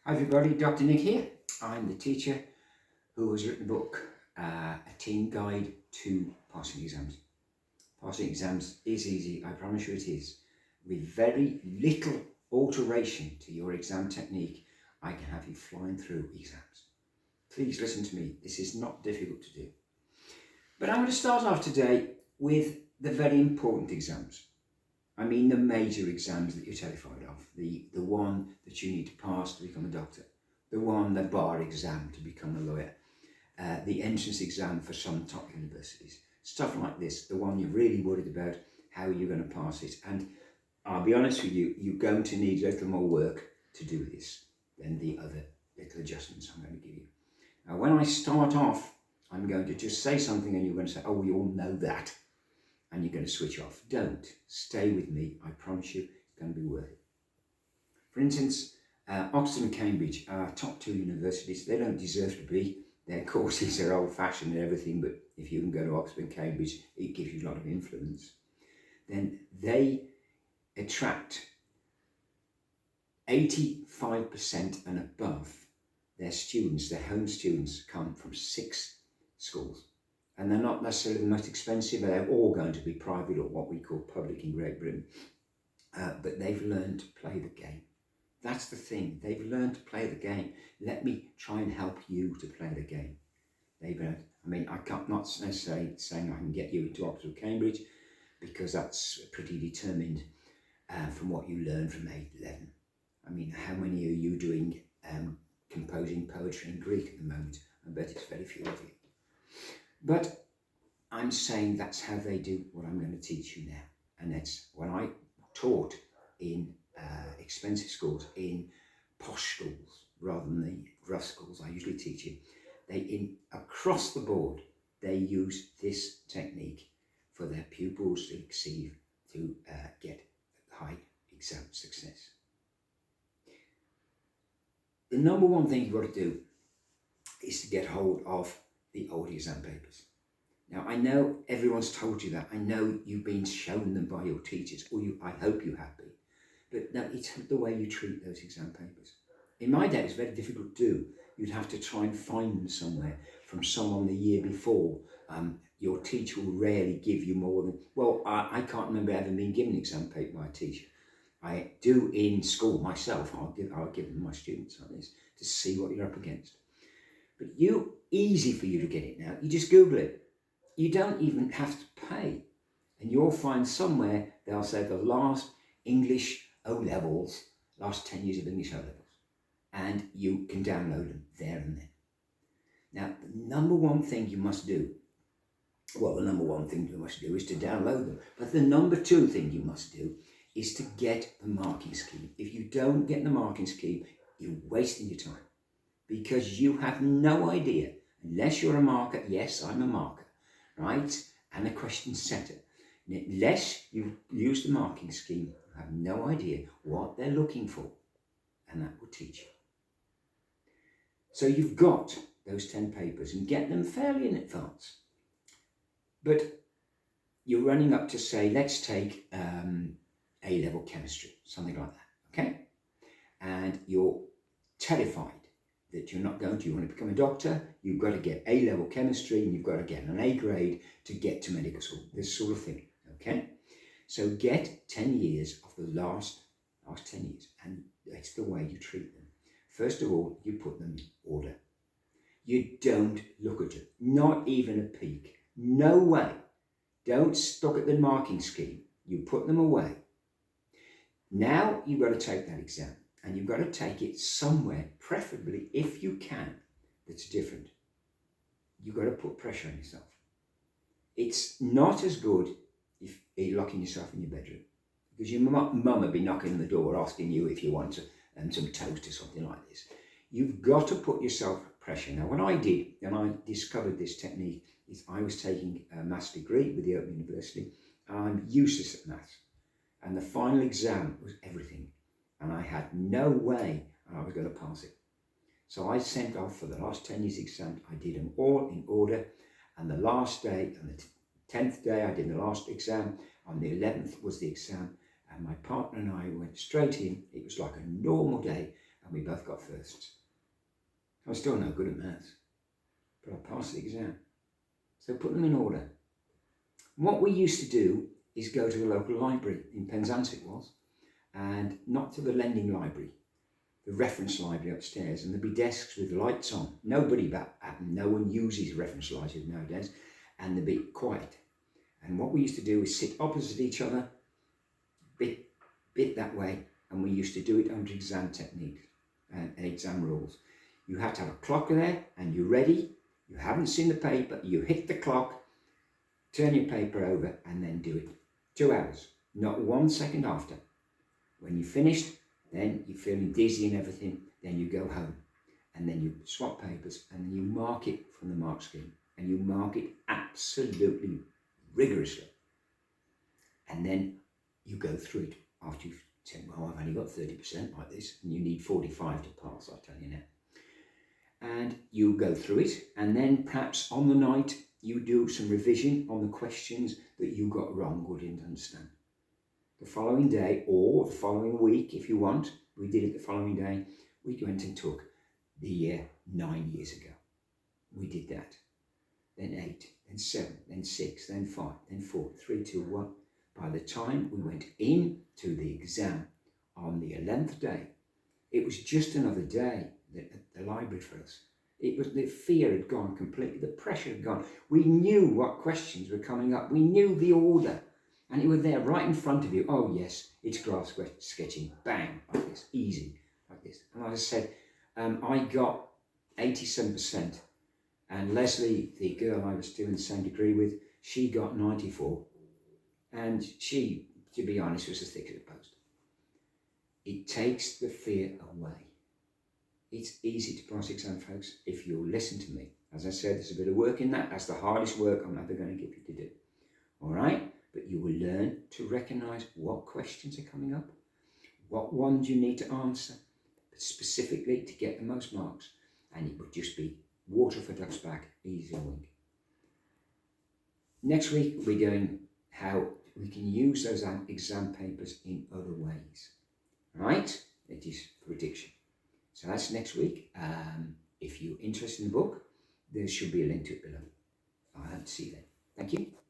Hi everybody, Dr. Nick here. I'm the teacher who has written a book, A Teen Guide to Passing Exams. Passing exams is easy, I promise you it is. With very little alteration to your exam technique, I can have you flying through exams. Please listen to me, this is not difficult to do. But I'm going to start off today with the very important exams. I mean the major exams that you're terrified of, the one that you need to pass to become a doctor, the bar exam to become a lawyer, the entrance exam for some top universities, stuff like this, the one you're really worried about how you're going to pass it. And I'll be honest with you, you're going to need a little more work to do this than the other little adjustments I'm going to give you. Now, when I start off, I'm going to just say something and you're going to say, oh, we all know that. And you're going to switch off. Don't. Stay with me. I promise you it's going to be worth it. For instance, Oxford and Cambridge are top two universities. They don't deserve to be. Their courses are old-fashioned and everything, but if you can go to Oxford and Cambridge, it gives you a lot of influence. Then they attract 85% and above their students, their home students, come from 6 schools. And they're not necessarily the most expensive, they're all going to be private or what we call public in Great Britain. But they've learned to play the game. That's the thing, they've learned to play the game. Let me try and help you to play the game. They've learned, I can't not necessarily saying I can get you into Oxford or Cambridge, because that's pretty determined from what you learn from 8-11. How many are you doing composing poetry in Greek at the moment? I bet it's very few of you. But I'm saying that's how they do what I'm going to teach you now. And that's when I taught in expensive schools, in posh schools, rather than the rough schools I usually teach in. Across the board, they use this technique for their pupils to exceed, to get high exam success. The number one thing you've got to do is to get hold of the old exam papers. Now, I know everyone's told you that. I know you've been shown them by your teachers, or I hope you have been. But no, it's the way you treat those exam papers. In my day, it was very difficult to do. You'd have to try and find them somewhere from someone the year before. Your teacher will rarely give you more than, I can't remember ever being given an exam paper by a teacher. I do in school myself. I'll give them my students on this to see what you're up against. But easy for you to get it now. You just Google it. You don't even have to pay. And you'll find somewhere they'll say the last English O-levels, last 10 years of English O-levels. And you can download them there and then. Now, the number one thing you must do, is to download them. But the number 2 thing you must do is to get the marking scheme. If you don't get the marking scheme, you're wasting your time. Because you have no idea, unless you're a marker, yes, I'm a marker, right? And a question setter. Unless you use the marking scheme, you have no idea what they're looking for. And that will teach you. So you've got those 10 papers and get them fairly in advance. But you're running up to say, let's take A-level chemistry, something like that, okay? And you're terrified that you're not going to, you want to become a doctor, you've got to get A-level chemistry and you've got to get an A grade to get to medical school, this sort of thing, okay? So get 10 years of the last 10 years, and that's the way you treat them. First of all, you put them in order. You don't look at it, not even a peek, no way. Don't look at the marking scheme, you put them away. Now you've got to take that exam. And you've got to take it somewhere, preferably, if you can, that's different. You've got to put pressure on yourself. It's not as good if you're locking yourself in your bedroom, because your mum will be knocking on the door asking you if you want some toast or something like this. You've got to put yourself pressure. Now, what I did, and I discovered this technique, is I was taking a maths degree with the Open University, and I'm useless at maths. And the final exam was everything. And I had no way I was going to pass it. So I sent off for the last 10 years exam. I did them all in order. And the last day, on the 10th day, I did the last exam. On the 11th was the exam. And my partner and I went straight in. It was like a normal day. and we both got firsts. I'm still no good at maths, but I passed the exam. So put them in order. What we used to do is go to the local library, in Penzance it was, and not to the lending library, the reference library upstairs, and there'd be desks with lights on. No one uses reference libraries nowadays, and they'd be quiet. And what we used to do is sit opposite each other, bit that way, and we used to do it under exam techniques and exam rules. You had to have a clock there, and you're ready. You haven't seen the paper, you hit the clock, turn your paper over, and then do it. 2 hours, not 1 second after. When you finished, then you're feeling dizzy and everything, then you go home. And then you swap papers, and then you mark it from the mark scheme. And you mark it absolutely rigorously. And then you go through it after you've said, well, I've only got 30% like this, and you need 45 to pass, I'll tell you now. And you go through it, and then perhaps on the night you do some revision on the questions that you got wrong or didn't understand. The following day, or the following week if you want, we did it the following day, we went and took the year 9 years ago. We did that. Then 8, then 7, then 6, then 5, then 4, 3, 2, 1. By the time we went in to the exam on the 11th day, it was just another day at the library for us. It was, the fear had gone completely, the pressure had gone. We knew what questions were coming up. We knew the order, and it was there right in front of you. Oh yes, it's graph sketching. Bang, like this, easy, like this. And I said, I got 87%, and Leslie, the girl I was doing the same degree with, she got 94, and she, to be honest, was as thick as a post. It takes the fear away. It's easy to pass exam, folks, if you'll listen to me. As I said, there's a bit of work in that. That's the hardest work I'm ever going to give you to do. All right? But you will learn to recognise what questions are coming up, what ones you need to answer specifically to get the most marks. And it would just be water for duck's back, easy wing. Next week, we're going how we can use those exam papers in other ways. Right? It is prediction. So that's next week. If you're interested in the book, there should be a link to it below. I hope to see you then. Thank you.